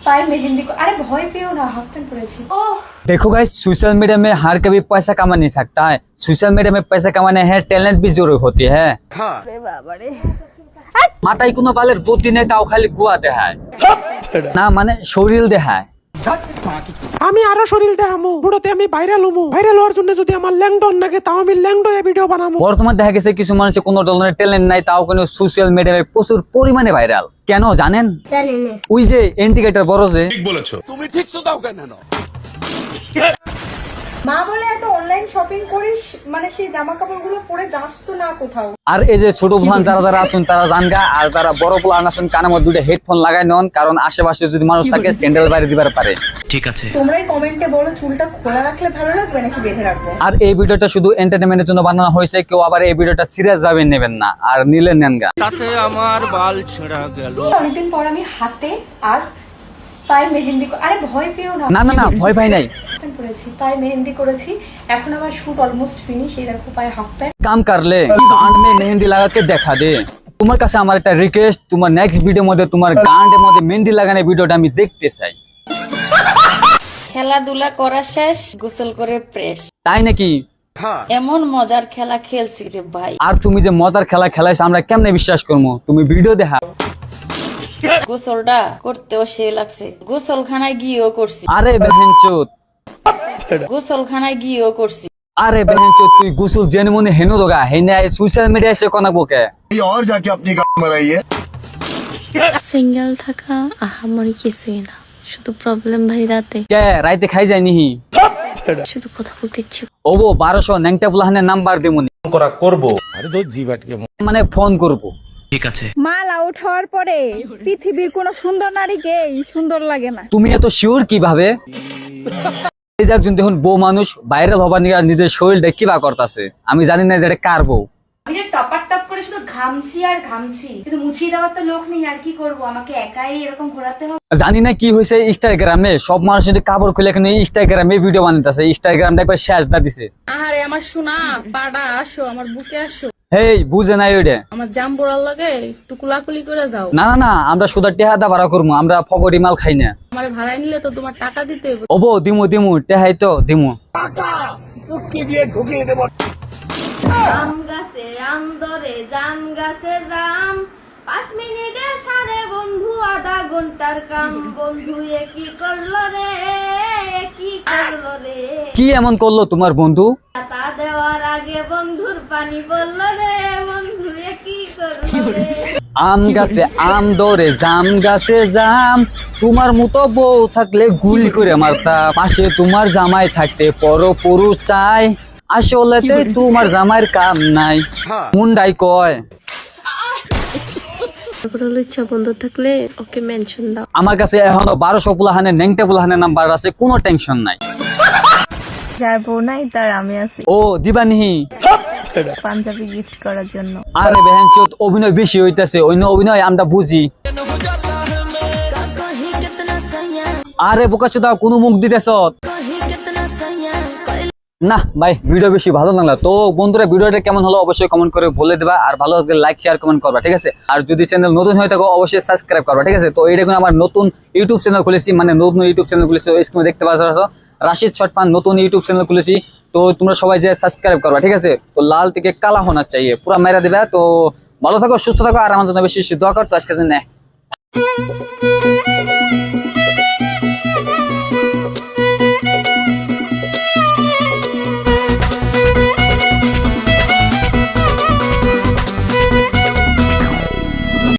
पाए मेहंदी को। अरे भय पेओ ना, हाफ पैंट पड़ेছি। ओह देखो गाइस, सोशल मीडिया में हर कभी पैसा कमा नहीं सकता है। सोशल मीडिया में पैसा कमाने है टैलेंट भी जरूर होती है। মাথায় কোনো বালের বুদ্ধি নেই, তাও খালি গুয়া দেখায় না, মানে শরীর দেখায়। আমি আরো শরীর দেখামু, বুড়োতে আমি ভাইরাল হমু। ভাইরাল হওয়ার জন্য যদি আমার ল্যাংডন লাগে, তাও আমি ল্যাংডয়ে ভিডিও বানামু। বর্তমানে দেখা গেছে কিছু মানুষের কোনো ধরনের ট্যালেন্ট নাই, তাও কোনো সোশ্যাল মিডিয়ায় প্রচুর পরিমাণে ভাইরাল। কেন জানেন? ওই যে ইন্ডিকেটর বড় যে, ঠিক বলেছো তুমি, ঠিক দাও কেন? মা বলে এত অনলাইন শপিং করিস, মানে সেই জামা কাপড়গুলো পরে যাস তো না কোথাও। আর এই যে ছোট ভান যারা যারা আছেন তারা জানগা, আর যারা বড় প্লান আছেন কানের মধ্যে দুটো হেডফোন লাগাই নন, কারণ আশেপাশে যদি মানুষ থাকে স্যান্ডেল বাইরে দিবার পারে। ঠিক আছে, তোমরাই কমেন্টে বলো চুলটা খোলা রাখলে ভালো লাগবে নাকি বেঁধে রাখবো। আর এই ভিডিওটা শুধু এন্টারটেইনমেন্টের জন্য বানানো হয়েছে, কেউ আবার এই ভিডিওটা সিরিয়াস ভাবে নেবেন না, আর নিলে নেন গা। তাতে আমার বাল ছেঁড়া গেল। অনেকদিন পর আমি হাতে আর পায়ে মেহেন্দি আরে ভয় পেও না। না না না, ভয় পাই নাই। পড়েছি, পায়ে মেহেন্দি করেছি, এখন আমার শুট অলমোস্ট ফিনিশ। এই দেখো পায়ে হাফ প্যান্ট। কাম করলে গান্ড মে মেহেন্দি লাগাকে দেখা দে। তোমার কাছে আমার একটা রিকোয়েস্ট, তোমার নেক্সট ভিডিওর মধ্যে তোমার গান্ডের মধ্যে মেহেন্দি লাগানোর ভিডিওটা আমি দেখতে চাই। খেলাধুলা করা শেষ, গোসল করে ফ্রেশ। তাই নাকি? এমন মজার খেলা খেলছি রে ভাই। আর তুমি যে মজার খেলা খেলাইছ আমরা কেমনে বিশ্বাস করবো? তুমি ভিডিও দেখা। গোসলটা করতেও সে লাগছে, গোসলখানায় গিয়েও করছি। আরে বেহেনচোদ, গোসলখানায় গিয়েও করছি। আরে বেহেনচোদ, তুই গোসল জেনে মনে হেনো দোগা হেনে সোশ্যাল মিডিয়ায় এসে কোনা বকে। और जाके अपनी गाड़ी मराइए। সিঙ্গেল থাকা আহামরি কিছুই না, শুধু প্রবলেম ভাই রাতে কে রাইতে খাই যায় নিহি, শুধু কথা বলতে ইচ্ছে। ওবো 1200 ন্যাংটা বুলাহানের নাম্বার দিমুনি করবো আরে তো জিবাটকে মানে ফোন করবো। মাল আউট হওয়ার পরে পৃথিবীর কোন সুন্দর নারীকেই সুন্দর লাগে না। তুমি এত শিওর কিভাবে? এই যে একজন দেখুন বউ মানুষ ভাইরাল হবার নিয়ে নিজের শরীরটা কিবা করতেছে, আমি জানি না যে এটা কার বউ। আমি যে টপার টপ করে শুধু ঘামছি আর ঘামছি, কিন্তু মুছিয়ে দেওয়ার তো লোক নেই, আর কি করবো, আমাকে একাই এরকম ঘোরাতে হবে। জানি না কি হয়েছে ইনস্টাগ্রামে সব মানুষ যদি কাপড় খুলে কিন্তু ইনস্টাগ্রামে ভিডিও বানাইতেছে। ইনস্টাগ্রামটা একবার শেষ দা দিছে। আরে আমার সোনা পাড়া আসো, আমার বুকে আসো। হেই বুঝে নাই ওইটা, আমার জাম্বুরার লাগে একটু কুলাকুলি করে যাও। না না না, আমরা শুধু টেহাদা ভাড়া করবো, আমরা ফকরি মাল খাই না। আমার ভাড়ায় নিলে তো তোমার টাকা দিতে হবে। ওবো দিমু দিমু টেহাই তো দিমু। আম গাছে আম ধরে, জাম গাছে জাম, 5 মিনিটের সারে বন্ধু আধা ঘন্টার কাম। বন্ধু এ কি করলো রে, কি করলো রে, কি এমন করলো তোমার বন্ধু? তা দেওয়ার আগে বন্ধুর পানি বললো রে, বন্ধু এ কি করলো রে। আম গাছে আম ধরে, জাম গাছে জাম, তোমার মতো বউ থাকলে গুলি করে মারতা। পাশে তোমার জামাই থাকতে পরপুরুষ চাই, আসলেতে তোমার জামাইয়ের কাম নাই। মুন্ডাই কয় ইচ্ছা বন্ধু থাকলে ওকে মেনশন দাও। আমার কাছে এখনো 1200 পুলাহানের ন্যাংটা পুলাহানের নাম্বার আছে, কোনো টেনশন নাই। যার বউ নাই তার আমি আছি, ও দিবানিহি পাঞ্জাবি গিফট করার জন্য। আরে বেহেনচোদ, অভিনয় বেশি হইতাছে, অন্য অভিনয় আমরা বুঝি। আরে বোকাচোদা কোনো মুখ দিতেছ না ভাই, ভিডিও বেশি ভালো লাগলো তো বন্ধুরা, ভিডিওটা কেমন হলো অবশ্যই কমেন্ট করে বলে দেবা, আর ভালো লাগলে লাইক শেয়ার কমেন্ট করবা, ঠিক আছে? আর যদি চ্যানেল নতুন হয়ে থাকো অবশ্যই সাবস্ক্রাইব করবা, ঠিক আছে? তো এই দেখুন আমার নতুন ইউটিউব চ্যানেল খুলেছি, মানে নতুন ইউটিউব চ্যানেল খুলেছি, স্ক্রিনে দেখতে পাচ্ছ রাশিদ শর্টপান নতুন ইউটিউব চ্যানেল খুলেছি। তো তোমরা সবাই যে সাবস্ক্রাইব করবা, ঠিক আছে? তো লাল থেকে কালা হোনা চাইয়ে পুরা মেরা দিবা। তো ভালো থাকো, সুস্থ থাকো, আর আমার জন্য বেশি বেশি দোয়া করতো আজকের জন্য।